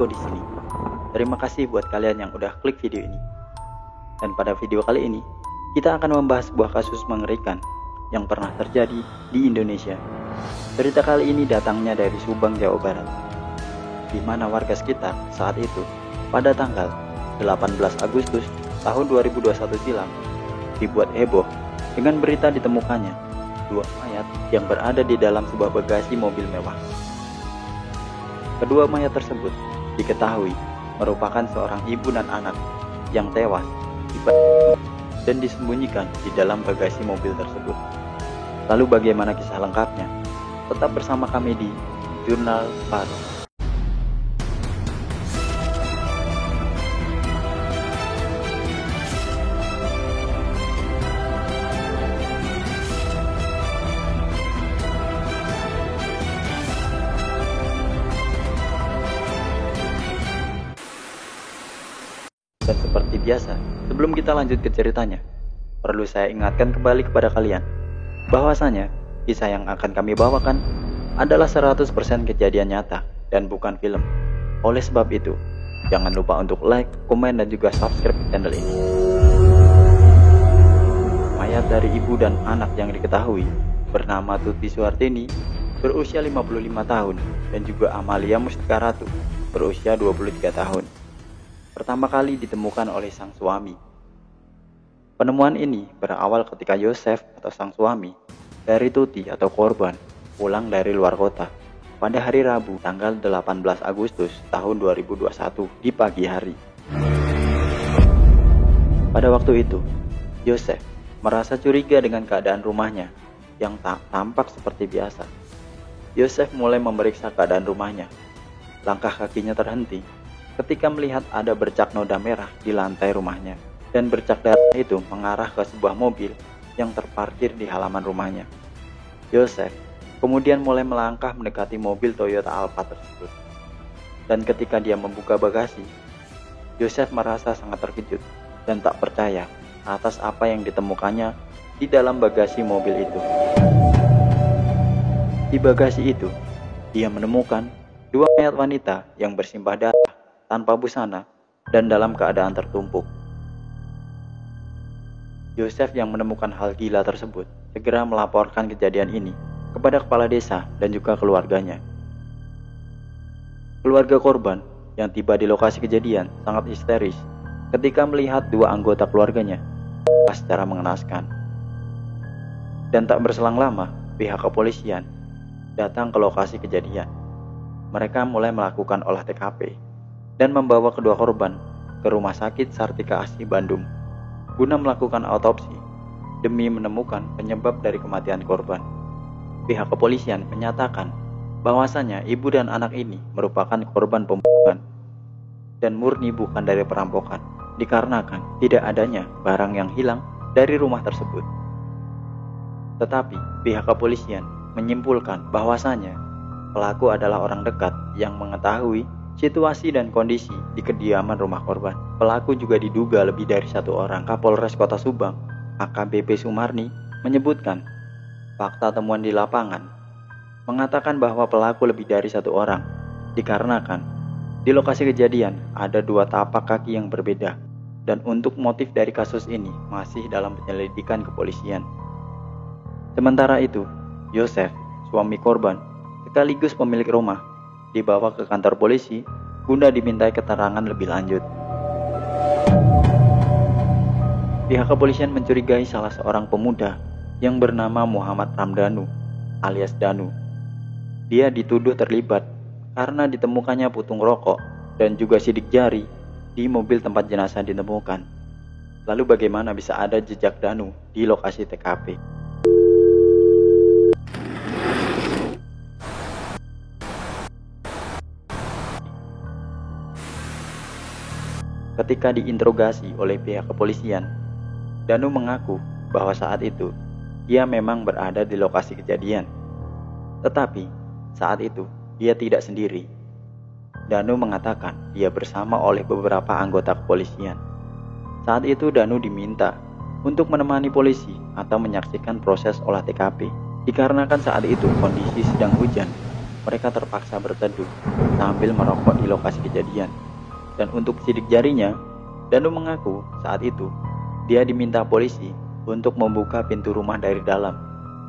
Iko di sini. Terima kasih buat kalian yang udah klik video ini. Dan pada video kali ini, kita akan membahas sebuah kasus mengerikan yang pernah terjadi di Indonesia. Cerita kali ini datangnya dari Subang, Jawa Barat, di mana warga sekitar saat itu pada tanggal 18 Agustus tahun 2021 silam dibuat heboh dengan berita ditemukannya dua mayat yang berada di dalam sebuah bagasi mobil mewah. Kedua mayat tersebut diketahui merupakan seorang ibu dan anak yang tewas dan disembunyikan di dalam bagasi mobil tersebut. Lalu bagaimana kisah lengkapnya? Tetap bersama kami di Jurnal Paru. Dan seperti biasa, sebelum kita lanjut ke ceritanya, perlu saya ingatkan kembali kepada kalian bahwasanya kisah yang akan kami bawakan adalah 100% kejadian nyata dan bukan film. Oleh sebab itu, jangan lupa untuk like, komen, dan juga subscribe channel ini. Mayat dari ibu dan anak yang diketahui bernama Tuti Suhartini berusia 55 tahun dan juga Amalia Mustika Ratu berusia 23 tahun. Pertama kali ditemukan oleh sang suami. Penemuan ini berawal ketika Yosef atau sang suami dari Tuti atau korban pulang dari luar kota pada hari Rabu tanggal 18 Agustus tahun 2021 di pagi hari. Pada waktu itu, Yosef merasa curiga dengan keadaan rumahnya yang tak tampak seperti biasa. Yosef mulai memeriksa keadaan rumahnya. Langkah kakinya terhenti ketika melihat ada bercak noda merah di lantai rumahnya, dan bercak darah itu mengarah ke sebuah mobil yang terparkir di halaman rumahnya. Yosef kemudian mulai melangkah mendekati mobil Toyota Alphard tersebut. Dan ketika dia membuka bagasi, Yosef merasa sangat terkejut dan tak percaya atas apa yang ditemukannya di dalam bagasi mobil itu. Di bagasi itu, dia menemukan dua mayat wanita yang bersimbah darah tanpa busana dan dalam keadaan tertumpuk. Yosef yang menemukan hal gila tersebut segera melaporkan kejadian ini kepada kepala desa dan juga keluarganya. Keluarga korban yang tiba di lokasi kejadian sangat histeris ketika melihat dua anggota keluarganya secara mengenaskan. Dan tak berselang lama, pihak kepolisian datang ke lokasi kejadian. Mereka mulai melakukan olah TKP dan membawa kedua korban ke Rumah Sakit Sartika Asih Bandung guna melakukan autopsi demi menemukan penyebab dari kematian korban. Pihak kepolisian menyatakan bahwasanya ibu dan anak ini merupakan korban pembunuhan dan murni bukan dari perampokan, dikarenakan tidak adanya barang yang hilang dari rumah tersebut. Tetapi pihak kepolisian menyimpulkan bahwasanya pelaku adalah orang dekat yang mengetahui situasi dan kondisi di kediaman rumah korban. Pelaku juga diduga lebih dari satu orang. Kapolres Kota Subang, AKBP Sumarni, menyebutkan fakta temuan di lapangan mengatakan bahwa pelaku lebih dari satu orang, dikarenakan di lokasi kejadian ada dua tapak kaki yang berbeda, dan untuk motif dari kasus ini masih dalam penyelidikan kepolisian. Sementara itu, Yosef, suami korban sekaligus pemilik rumah, dibawa ke kantor polisi guna dimintai keterangan lebih lanjut. Pihak kepolisian mencurigai salah seorang pemuda yang bernama Muhammad Ramdhanu alias Danu. Dia dituduh terlibat karena ditemukannya putung rokok dan juga sidik jari di mobil tempat jenazah ditemukan. Lalu bagaimana bisa ada jejak Danu di lokasi TKP? Ketika diinterogasi oleh pihak kepolisian, Danu mengaku bahwa saat itu dia memang berada di lokasi kejadian. Tetapi saat itu dia tidak sendiri. Danu mengatakan dia bersama oleh beberapa anggota kepolisian. Saat itu Danu diminta untuk menemani polisi atau menyaksikan proses olah TKP, dikarenakan saat itu kondisi sedang hujan mereka terpaksa berteduh sambil merokok di lokasi kejadian. Dan untuk sidik jarinya, Danu mengaku saat itu dia diminta polisi untuk membuka pintu rumah dari dalam,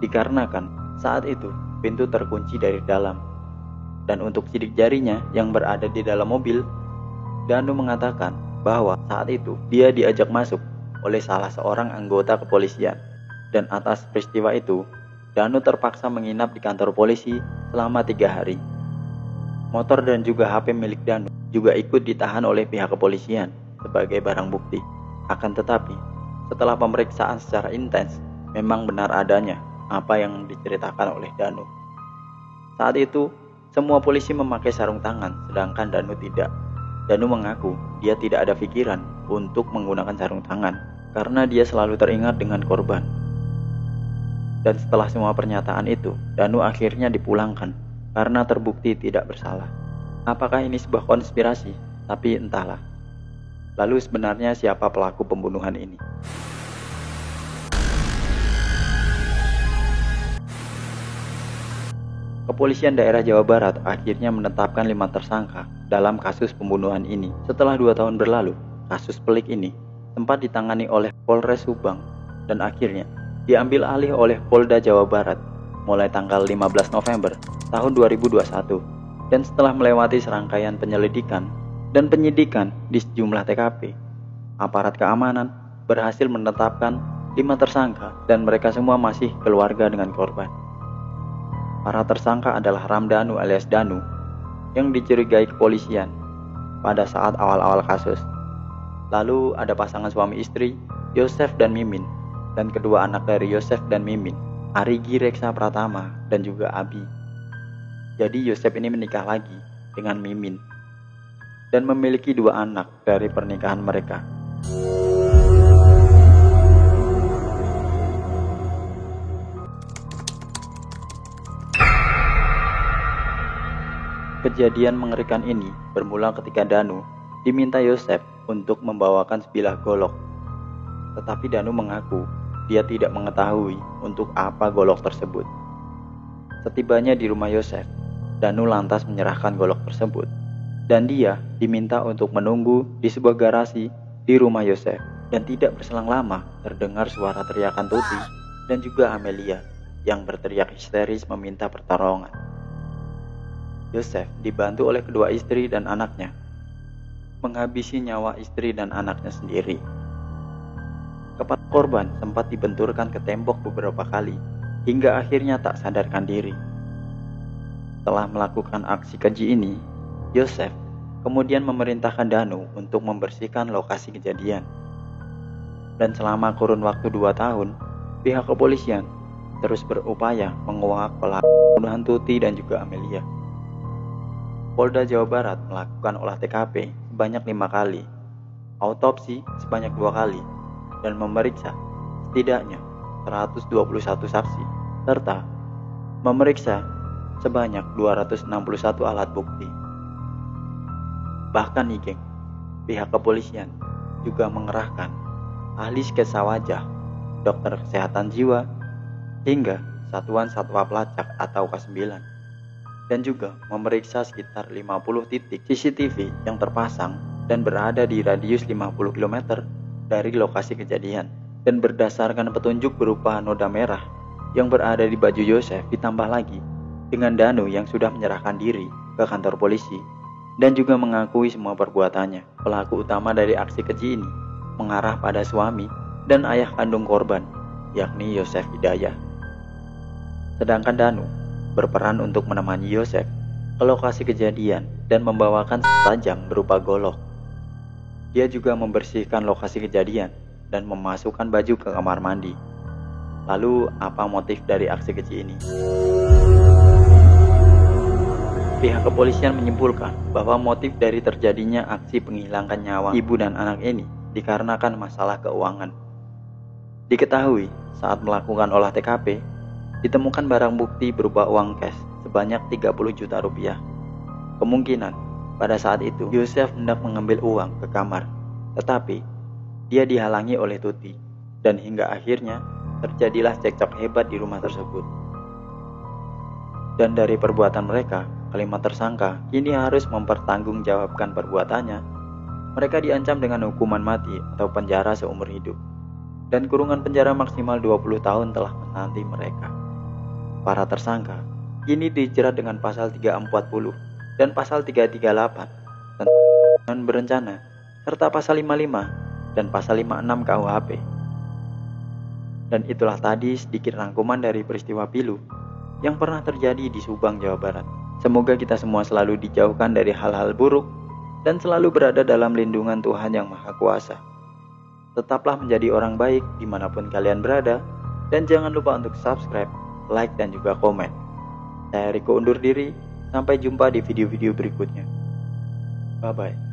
dikarenakan saat itu pintu terkunci dari dalam. Dan untuk sidik jarinya yang berada di dalam mobil, Danu mengatakan bahwa saat itu dia diajak masuk oleh salah seorang anggota kepolisian. Dan atas peristiwa itu, Danu terpaksa menginap di kantor polisi selama 3 hari. Motor dan juga HP milik Danu juga ikut ditahan oleh pihak kepolisian sebagai barang bukti. Akan tetapi, setelah pemeriksaan secara intens, memang benar adanya apa yang diceritakan oleh Danu. Saat itu, semua polisi memakai sarung tangan, sedangkan Danu tidak. Danu mengaku dia tidak ada pikiran untuk menggunakan sarung tangan karena dia selalu teringat dengan korban. Dan setelah semua pernyataan itu, Danu akhirnya dipulangkan karena terbukti tidak bersalah. Apakah ini sebuah konspirasi? Tapi entahlah. Lalu sebenarnya siapa pelaku pembunuhan ini? Kepolisian daerah Jawa Barat akhirnya menetapkan 5 tersangka dalam kasus pembunuhan ini. Setelah 2 tahun berlalu, kasus pelik ini sempat ditangani oleh Polres Subang dan akhirnya diambil alih oleh Polda Jawa Barat mulai tanggal 15 November tahun 2021. Dan setelah melewati serangkaian penyelidikan dan penyidikan di sejumlah TKP, aparat keamanan berhasil menetapkan 5 tersangka dan mereka semua masih keluarga dengan korban. Para tersangka adalah Ramdhanu alias Danu yang dicurigai kepolisian pada saat awal-awal kasus. Lalu ada pasangan suami istri Yosef dan Mimin, dan kedua anak dari Yosef dan Mimin, Arigi Reksa Pratama dan juga Abi. Jadi Yosef ini menikah lagi dengan Mimin dan memiliki 2 anak dari pernikahan mereka. Kejadian mengerikan ini bermula ketika Danu diminta Yosef untuk membawakan sebilah golok. Tetapi Danu mengaku dia tidak mengetahui untuk apa golok tersebut. Setibanya di rumah Yosef, Danu lantas menyerahkan golok tersebut. Dan dia diminta untuk menunggu di sebuah garasi di rumah Yosef. Dan tidak berselang lama terdengar suara teriakan Tuti dan juga Amelia yang berteriak histeris meminta pertolongan. Yosef dibantu oleh kedua istri dan anaknya menghabisi nyawa istri dan anaknya sendiri. Kepala korban sempat dibenturkan ke tembok beberapa kali hingga akhirnya tak sadarkan diri. Setelah melakukan aksi keji ini, Yosef kemudian memerintahkan Danu untuk membersihkan lokasi kejadian. Dan selama kurun waktu 2 tahun, pihak kepolisian terus berupaya menguak pelaku pembunuhan Tuti dan juga Amelia. Polda Jawa Barat melakukan olah TKP sebanyak 5 kali, autopsi sebanyak 2 kali, dan memeriksa setidaknya 121 saksi, serta memeriksa sebanyak 261 alat bukti. Bahkan nih geng, pihak kepolisian juga mengerahkan ahli sketsa wajah, dokter kesehatan jiwa, hingga satuan satwa pelacak atau K9, dan juga memeriksa sekitar 50 titik CCTV yang terpasang dan berada di radius 50 km dari lokasi kejadian. Dan berdasarkan petunjuk berupa noda merah yang berada di baju Yosef, ditambah lagi dengan Danu yang sudah menyerahkan diri ke kantor polisi dan juga mengakui semua perbuatannya. Pelaku utama dari aksi keji ini mengarah pada suami dan ayah kandung korban, yakni Yosef Hidayah. Sedangkan Danu berperan untuk menemani Yosef ke lokasi kejadian dan membawakan tajam berupa golok. Dia juga membersihkan lokasi kejadian dan memasukkan baju ke kamar mandi. Lalu apa motif dari aksi keji ini? Pihak kepolisian menyimpulkan bahwa motif dari terjadinya aksi penghilangkan nyawa ibu dan anak ini dikarenakan masalah keuangan. Diketahui saat melakukan olah TKP, ditemukan barang bukti berupa uang cash sebanyak 30 juta rupiah. Kemungkinan pada saat itu Yosef hendak mengambil uang ke kamar, tetapi dia dihalangi oleh Tuti, dan hingga akhirnya terjadilah cekcok hebat di rumah tersebut. Dan dari perbuatan mereka, kelima tersangka kini harus mempertanggungjawabkan perbuatannya. Mereka diancam dengan hukuman mati atau penjara seumur hidup. Dan kurungan penjara maksimal 20 tahun telah menanti mereka. Para tersangka kini dijerat dengan pasal 340 dan pasal 338 tentang berencana, serta pasal 55 dan pasal 56 KUHP. Dan itulah tadi sedikit rangkuman dari peristiwa pilu yang pernah terjadi di Subang, Jawa Barat. Semoga kita semua selalu dijauhkan dari hal-hal buruk dan selalu berada dalam lindungan Tuhan Yang Maha Kuasa. Tetaplah menjadi orang baik dimanapun kalian berada, dan jangan lupa untuk subscribe, like, dan juga komen. Saya Riko undur diri, sampai jumpa di video-video berikutnya. Bye-bye.